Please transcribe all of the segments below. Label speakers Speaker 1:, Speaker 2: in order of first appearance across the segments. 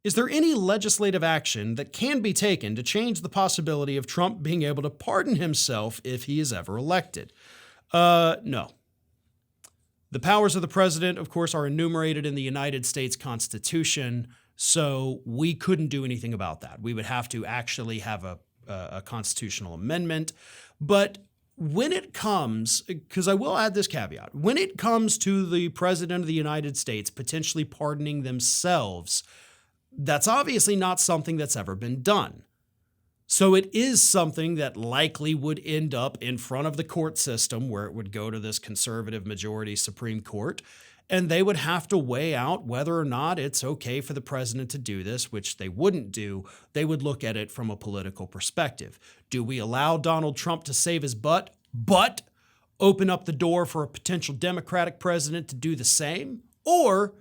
Speaker 1: Is there any legislative action that can be taken to change the possibility of Trump being able to pardon himself if he is ever elected? No. The powers of the president, of course, are enumerated in the United States Constitution, so we couldn't do anything about that. We would have to actually have a constitutional amendment. But when it comes, because I will add this caveat, when it comes to the president of the United States potentially pardoning themselves, that's obviously not something that's ever been done. So it is something that likely would end up in front of the court system where it would go to this conservative majority Supreme Court, and they would have to weigh out whether or not it's okay for the president to do this, which they wouldn't do. They would look at it from a political perspective. Do we allow Donald Trump to save his butt, but open up the door for a potential Democratic president to do the same? Or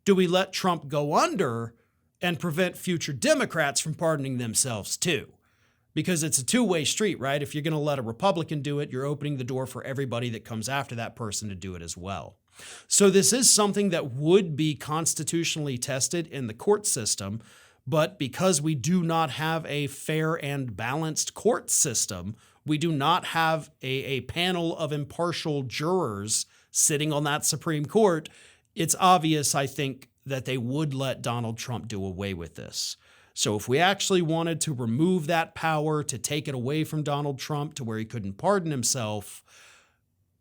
Speaker 1: do we let Trump go under and prevent future Democrats from pardoning themselves too? Because it's a two-way street, right? If you're going to let a Republican do it, you're opening the door for everybody that comes after that person to do it as well. So this is something that would be constitutionally tested in the court system, but because we do not have a fair and balanced court system, we do not have a panel of impartial jurors sitting on that Supreme Court, it's obvious, I think, that they would let Donald Trump do away with this. So if we actually wanted to remove that power, to take it away from Donald Trump to where he couldn't pardon himself,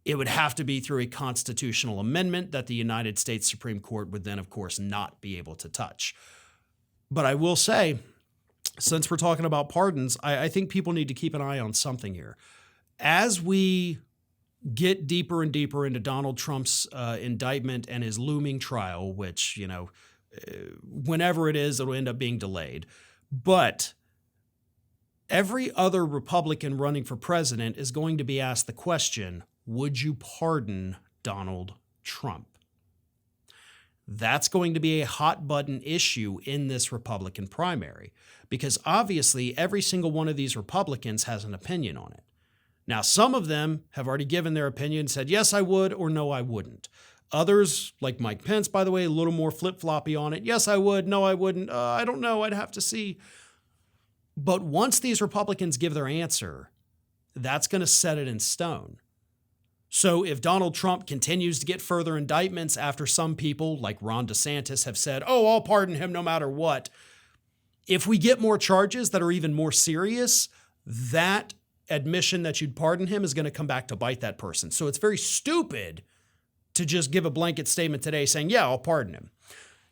Speaker 1: it would have to be through a constitutional amendment that the United States Supreme Court would then, of course, not be able to touch. But I will say, since we're talking about pardons, I think people need to keep an eye on something here. As we get deeper and deeper into Donald Trump's indictment and his looming trial, which, whenever it is, it'll end up being delayed. But every other Republican running for president is going to be asked the question, would you pardon Donald Trump? That's going to be a hot button issue in this Republican primary, because obviously every single one of these Republicans has an opinion on it. Now, some of them have already given their opinion, said, yes, I would, or no, I wouldn't. Others, like Mike Pence, by the way, a little more flip-floppy on it. Yes, I would. No, I wouldn't. I don't know. I'd have to see. But once these Republicans give their answer, that's going to set it in stone. So if Donald Trump continues to get further indictments after some people, like Ron DeSantis, have said, oh, I'll pardon him no matter what, if we get more charges that are even more serious, that admission that you'd pardon him is going to come back to bite that person. So it's very stupid to just give a blanket statement today saying, yeah, I'll pardon him.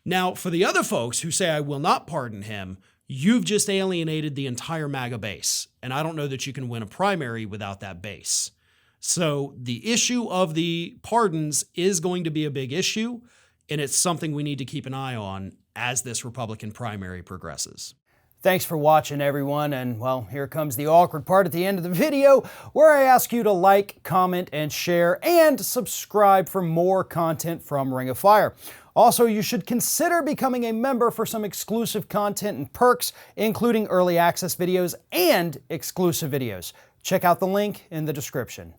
Speaker 1: Now, for the other folks who say I will not pardon him, you've just alienated the entire MAGA base. And I don't know that you can win a primary without that base. So the issue of the pardons is going to be a big issue, and it's something we need to keep an eye on as this Republican primary progresses.
Speaker 2: Thanks for watching, everyone, and well, here comes the awkward part at the end of the video where I ask you to like, comment, and share, and subscribe for more content from Ring of Fire. Also, you should consider becoming a member for some exclusive content and perks, including early access videos and exclusive videos. Check out the link in the description.